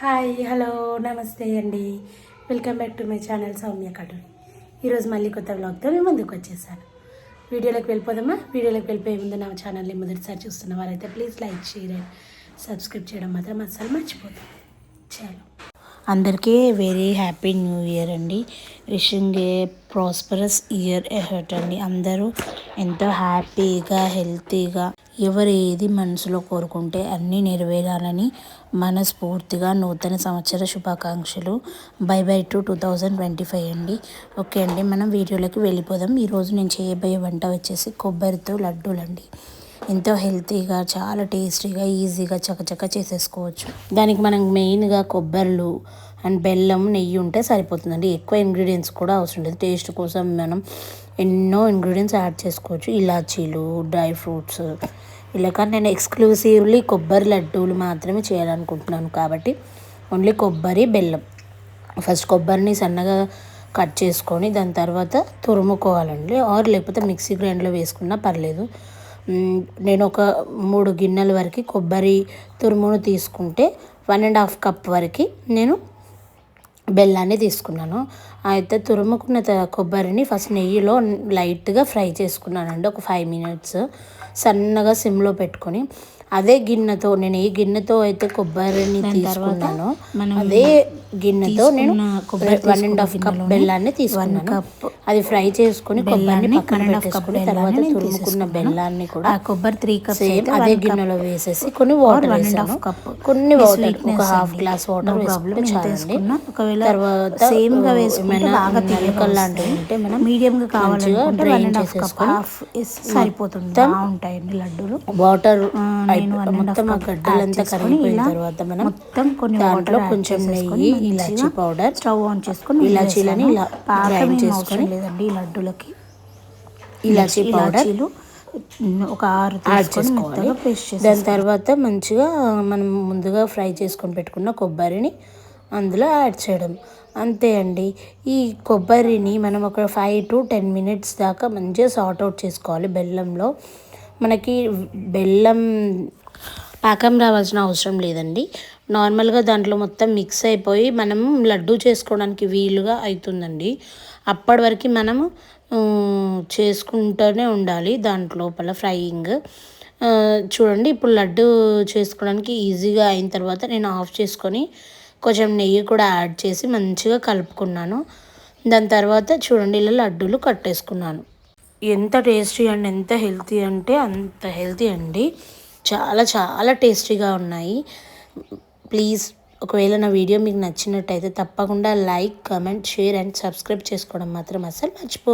Hi hello నమస్తే అండి. Welcome back to my channel Soumya Katuri. ఈరోజు మళ్ళీ కొత్త వ్లాగ్తో మేము ముందుకు వచ్చేసాను. వీడియోలోకి వెళ్ళిపోదామా? వీడియోలోకి వెళ్ళిపోయే ముందు నా ఛానల్ని మొదటిసారి చూస్తున్న వారైతే please like share and subscribe చేయడం మాత్రం అస్సలు మర్చిపోతాం. చాలు. అందరికీ వెరీ హ్యాపీ న్యూ ఇయర్ అండి. విషింగ్ ఏ ప్రాస్పరస్ ఇయర్ ఎహెడ్ అండి. అందరూ ఎంతో హ్యాపీగా హెల్తీగా ఎవరు ఏది మనసులో కోరుకుంటే అన్నీ నెరవేరాలని మనస్ఫూర్తిగా నూతన సంవత్సర శుభాకాంక్షలు. బై బై టు 2025 అండి. ఓకే అండి, మనం వీడియోలోకి వెళ్ళిపోదాం. ఈరోజు నేను చేయబోయే వంట వచ్చేసి కొబ్బరితో లడ్డూలండి. ఎంతో హెల్తీగా చాలా టేస్టీగా ఈజీగా చకచక చేసేసుకోవచ్చు. దానికి మనం మెయిన్గా కొబ్బరిలు అండ్ బెల్లం నెయ్యి ఉంటే సరిపోతుందండి. ఎక్కువ ఇంగ్రీడియంట్స్ కూడా అవసరం లేదు. టేస్ట్ కోసం మనం ఎన్నో ఇంగ్రీడియంట్స్ యాడ్ చేసుకోవచ్చు. ఇలాచీలు, డ్రై ఫ్రూట్స్ ఇలా. కానీ నేను ఎక్స్క్లూసివ్లీ కొబ్బరి లడ్డూలు మాత్రమే చేయాలనుకుంటున్నాను కాబట్టి ఓన్లీ కొబ్బరి బెల్లం. ఫస్ట్ కొబ్బరిని సన్నగా కట్ చేసుకొని దాని తర్వాత తురుముకోవాలండి. ఆర్ లేకపోతే మిక్సీ గ్రైండ్లో వేసుకున్నా పర్లేదు. నేను ఒక 3 గిన్నెల వరకు కొబ్బరి తురుమును తీసుకుంటే 1.5 కప్ వరకు నేను బెల్లాన్ని తీసుకున్నాను. అయితే తురుముకున్న కొబ్బరిని ఫస్ట్ నెయ్యిలో లైట్గా ఫ్రై చేసుకున్నానండి. ఒక 5 మినిట్స్ సన్నగా సిమ్లో పెట్టుకొని అదే గిన్నెతో నేను ఏ గిన్నెతో అయితే కొబ్బరిని తీసుకున్నానో అదే గిన్నెతో నేను 1.5 కప్ బెల్లాన్ని తీసుకున్నాను. అది ఫ్రై చేసుకుని కొబ్బరిని పక్కన పెట్టేసుకుని తర్వాత తురుముకున్న బెల్లాన్ని కూడా కొబ్బరి 3 కప్స్ అదే గిన్నెలో వేసేసి కొన్ని వాటర్ వేసాను. కొన్ని వాటర్ ఒక హాఫ్ గ్లాస్ వాటర్ వేసుకుంటే చాలండి. తర్వాత సేమ్గా వేసుకుంటే బాగా తీయకల్ లాంటివి ఉంటే మనం మీడియంగా కావాలంటే డ్రైన్ చేసేసుకొని సరిపోతుంది. బాగుంటాయండి లడ్డూలు. వాటర్ మొత్తం ఆ గడ్డలంతా కరిగిపోయిన తర్వాత మనం మొత్తం కొన్ని దాంట్లో కొంచెం నెయ్యి, ఇలాచీ పౌడర్ స్టవ్ ఆన్ చేసుకొని ఇలాచీలని ఇలా గ్రైండ్ చేసుకొని లేదండి ఈ లడ్డూలకి ఇలాచీ పౌడర్ ఒక 6 యాడ్ చేసుకోవాలి. దాని తర్వాత మంచిగా మనం ముందుగా ఫ్రై చేసుకొని పెట్టుకున్న కొబ్బరిని అందులో యాడ్ చేయడం అంతే అండి. ఈ కొబ్బరిని మనం ఒక 5 to 10 మినిట్స్ దాకా మంచిగా సార్ట్ అవుట్ చేసుకోవాలి. బెల్లంలో మనకి బెల్లం పాకం రావాల్సిన అవసరం లేదండి. నార్మల్గా దాంట్లో మొత్తం మిక్స్ అయిపోయి మనం లడ్డు చేసుకోవడానికి వీలుగా అవుతుందండి. అప్పటి వరకు మనము చేసుకుంటూనే ఉండాలి దాంట్లో లోపల ఫ్రైయింగ్. చూడండి, ఇప్పుడు లడ్డు చేసుకోవడానికి ఈజీగా అయిన తర్వాత నేను ఆఫ్ చేసుకొని కొంచెం నెయ్యి కూడా యాడ్ చేసి మంచిగా కలుపుకున్నాను. దాని తర్వాత చూడండి ఇలా లడ్డూలు కట్టేసుకున్నాను. ఎంత టేస్టీ అండ్ ఎంత హెల్తీ అంటే అంత హెల్తీ అండి. చాలా చాలా టేస్టీగా ఉన్నాయి. ప్లీజ్ ఒకవేళ నా వీడియో మీకు నచ్చినట్టయితే తప్పకుండా like, comment, share and subscribe చేసుకోవడం మాత్రం అసలు మర్చిపో